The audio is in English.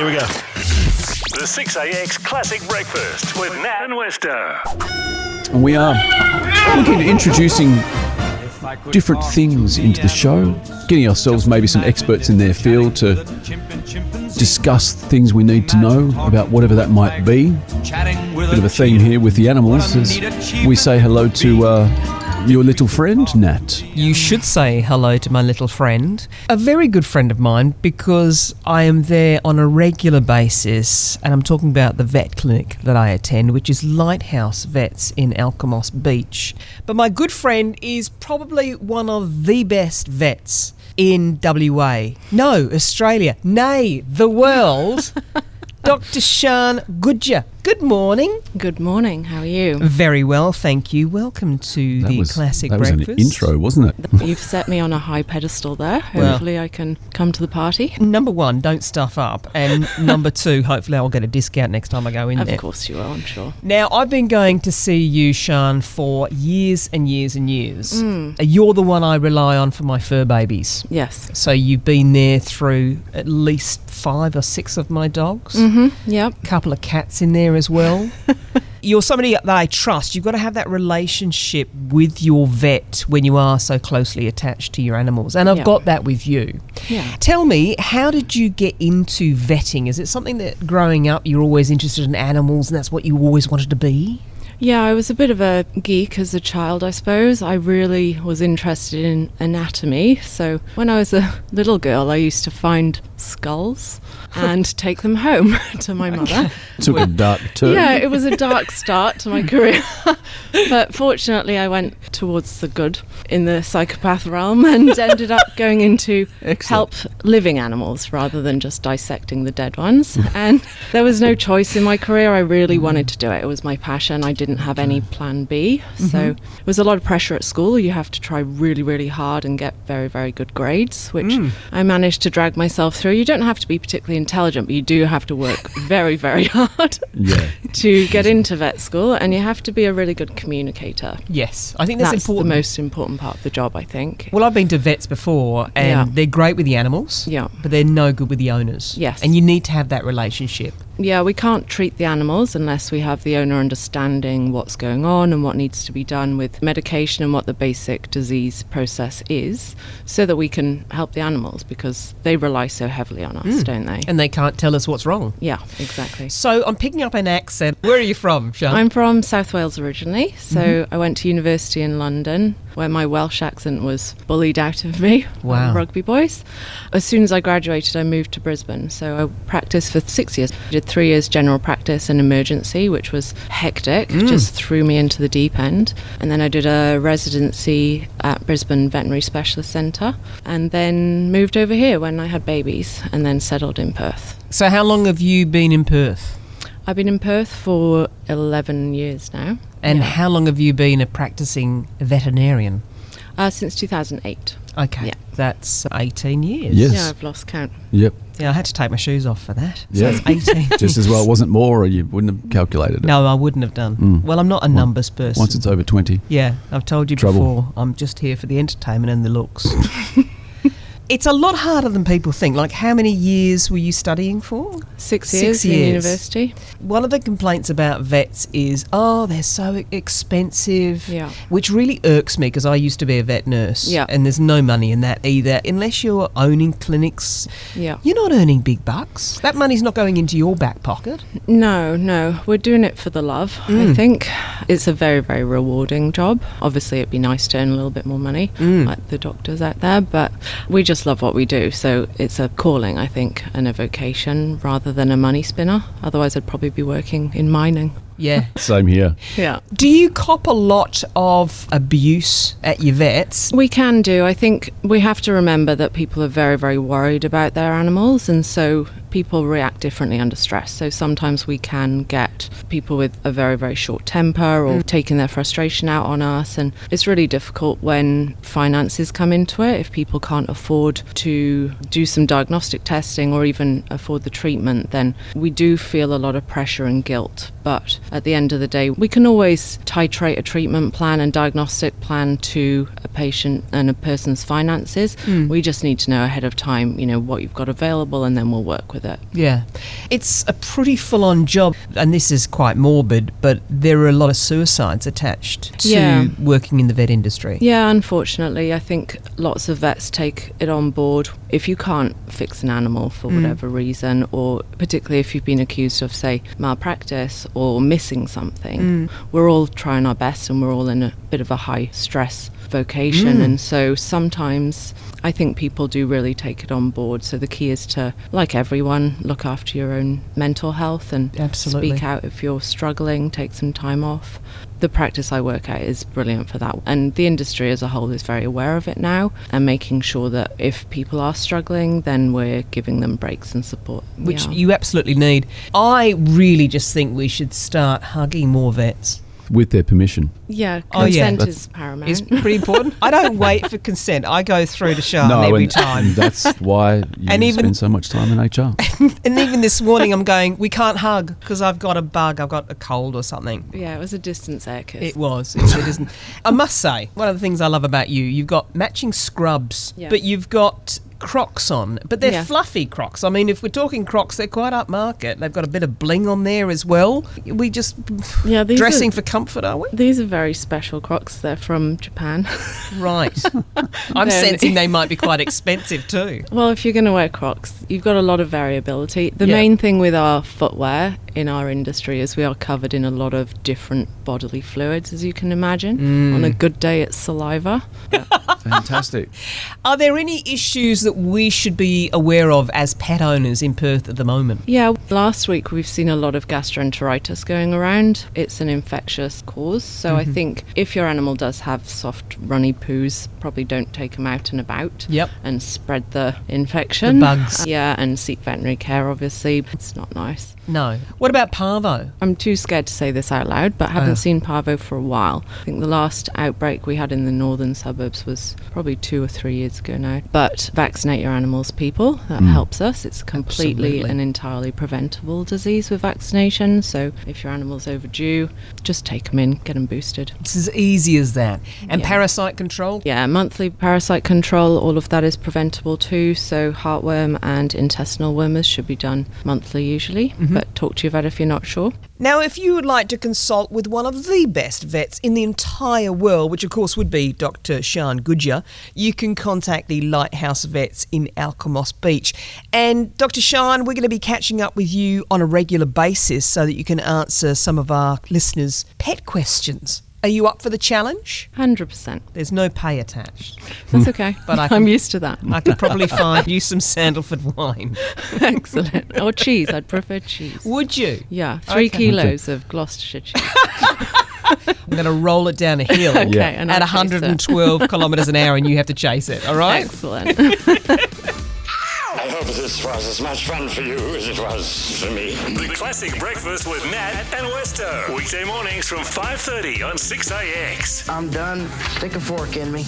Here we go. The 6AX Classic Breakfast with Nat and Westo. We are looking at introducing different things into the show, getting ourselves maybe some experts in their field to discuss things we need to know about whatever that might be. Bit of a theme here with the animals as we say hello to your little friend, Nat. You should say hello to my little friend. A very good friend of mine, because I am there on a regular basis, and I'm talking about the vet clinic that I attend, which is Lighthouse Vets in Alkimos Beach. But my good friend is probably one of the best vets in WA. No, Australia. Nay, the world. Dr Sian Goodger. Good morning. Good morning. How are you? Very well, thank you. Welcome to the Classic Breakfast. That was an intro, wasn't it? You've set me on a high pedestal there. Hopefully I can come to the party. Number one, don't stuff up. And number two, hopefully I'll get a discount next time I go in there. Of course you will, I'm sure. Now, I've been going to see you, Sian, for years and years and years. You're the one I rely on for my fur babies. Yes. So you've been there through at least 5 or 6 of my dogs. Yep. A couple of cats in there as well. You're somebody that I trust. You've got to have that relationship with your vet when you are so closely attached to your animals. And I've got that with you. Yeah. Tell me, how did you get into vetting? Is it something that growing up you're always interested in animals and that's what you always wanted to be? Yeah, I was a bit of a geek as a child, I suppose. I really was interested in anatomy. So when I was a little girl, I used to find skulls and take them home to my mother. Took a dark turn. Yeah, it was a dark start to my career. But fortunately, I went towards the good in the psychopath realm and ended up going into help living animals rather than just dissecting the dead ones. And there was no choice in my career. I really wanted to do it. It was my passion. I didn't have any plan B. So it was a lot of pressure at school. You have to try really, really hard and get very, very good grades, which I managed to drag myself through. You don't have to be particularly intelligent, but you do have to work very, very hard to get into vet school, and you have to be a really good communicator. Yes, I think that's important. The most important part of the job, I think. Well, I've been to vets before, and they're great with the animals, but they're no good with the owners. Yes. And you need to have that relationship. Yeah, we can't treat the animals unless we have the owner understanding what's going on and what needs to be done with medication and what the basic disease process is, so that we can help the animals, because they rely so heavily on us, don't they? And they can't tell us what's wrong. Yeah, exactly. So I'm picking up an accent. Where are you from, Sian? I'm from South Wales originally, so I went to university in London, where my Welsh accent was bullied out of me by the rugby boys. As soon as I graduated, I moved to Brisbane, so I practiced for 6 years. I did 3 years general practice and emergency, which was hectic, just threw me into the deep end. And then I did a residency at Brisbane Veterinary Specialist Centre, and then moved over here when I had babies, and then settled in Perth. So how long have you been in Perth? I've been in Perth for 11 years now. And how long have you been a practising veterinarian? Since 2008. Okay, that's 18 years. Yes. Yeah, I've lost count. Yep. Yeah, I had to take my shoes off for that. So Yeah. it's 18 Just as well it wasn't more, or you wouldn't have calculated it. No, I wouldn't have done. Well, I'm not a numbers person. Once it's over 20. Yeah, I've told you Trouble. before, I'm just here for the entertainment and the looks. It's a lot harder than people think. Like, how many years were you studying for? 6 years in university. One of the complaints about vets is, they're so expensive, which really irks me, because I used to be a vet nurse, and there's no money in that either. Unless you're owning clinics, you're not earning big bucks. That money's not going into your back pocket. No. We're doing it for the love, I think. It's a very, very rewarding job. Obviously, it'd be nice to earn a little bit more money, like the doctors out there, but we just love what we do, so it's a calling, I think, and a vocation rather than a money spinner. Otherwise I'd probably be working in mining. Yeah. Same here. Yeah. Do you cop a lot of abuse at your vets? We can do. I think we have to remember that people are very, very worried about their animals, and so people react differently under stress. So sometimes we can get people with a very, very short temper or taking their frustration out on us, and it's really difficult when finances come into it. If people can't afford to do some diagnostic testing or even afford the treatment, then we do feel a lot of pressure and guilt. But at the end of the day, we can always titrate a treatment plan and diagnostic plan to a patient and a person's finances. We just need to know ahead of time, what you've got available, and then we'll work with it. Yeah. It's a pretty full-on job, and this is quite morbid, but there are a lot of suicides attached to working in the vet industry. Yeah, unfortunately, I think lots of vets take it on board. If you can't fix an animal for whatever reason, or particularly if you've been accused of, say, malpractice or missing something, we're all trying our best, and we're all in a bit of a high stress vocation, and so sometimes I think people do really take it on board. So the key is to, like everyone, look after your own mental health and speak out if you're struggling, take some time off. The practice I work at is brilliant for that, and the industry as a whole is very aware of it now and making sure that if people are struggling, then we're giving them breaks and support. Which you absolutely need. I really just think we should start hugging more vets. With their permission. Yeah, consent is paramount. It's pretty important. I don't wait for consent. I go through to Charlotte every time. That's why you spend so much time in HR. And even this morning I'm going, we can't hug because I've got a bug, I've got a cold or something. Yeah, it was a distance air kiss. It was. It isn't. I must say, one of the things I love about you've got matching scrubs, but you've got Crocs on, but they're fluffy Crocs. I mean, if we're talking Crocs, they're quite upmarket. They've got a bit of bling on there as well. We just dressing for comfort, are we? These are very special Crocs. They're from Japan. Right. I'm sensing they might be quite expensive too. Well, if you're going to wear Crocs, you've got a lot of variability. The main thing with our footwear in our industry is we are covered in a lot of different bodily fluids, as you can imagine. On a good day, it's saliva. Fantastic. Are there any issues that we should be aware of as pet owners in Perth at the moment? Yeah, last week we've seen a lot of gastroenteritis going around. It's an infectious cause, so I think if your animal does have soft runny poos, probably don't take them out and about and spread the infection. The bugs. Yeah, and seek veterinary care, obviously. It's not nice. No. What about parvo? I'm too scared to say this out loud, but haven't seen parvo for a while. I think the last outbreak we had in the northern suburbs was probably 2 or 3 years ago now. But vaccinate your animals, people. That helps us. It's completely and entirely preventable disease with vaccination. So if your animal's overdue, just take them in, get them boosted. It's as easy as that. And parasite control? Yeah, monthly parasite control, all of that is preventable too. So heartworm and intestinal wormers should be done monthly usually. But talk to your vet if you're not sure. Now, if you would like to consult with one of the best vets in the entire world, which of course would be Dr Sian Goodger, you can contact the Lighthouse Vets in Alkimos Beach. And Dr Sian, we're going to be catching up with you on a regular basis so that you can answer some of our listeners' pet questions. Are you up for the challenge? 100%. There's no pay attached. That's okay. But I'm used to that. I could probably find you some Sandalford wine. Excellent. Or cheese. I'd prefer cheese. Would you? Yeah. 3 kilos of Gloucestershire cheese. I'm going to roll it down a hill and at 112 kilometres an hour and you have to chase it, all right? Excellent. I hope this was as much fun for you as it was for me. The Classic Breakfast with Nat and Westo. Weekday mornings from 5:30 on 6AX. I'm done. Stick a fork in me.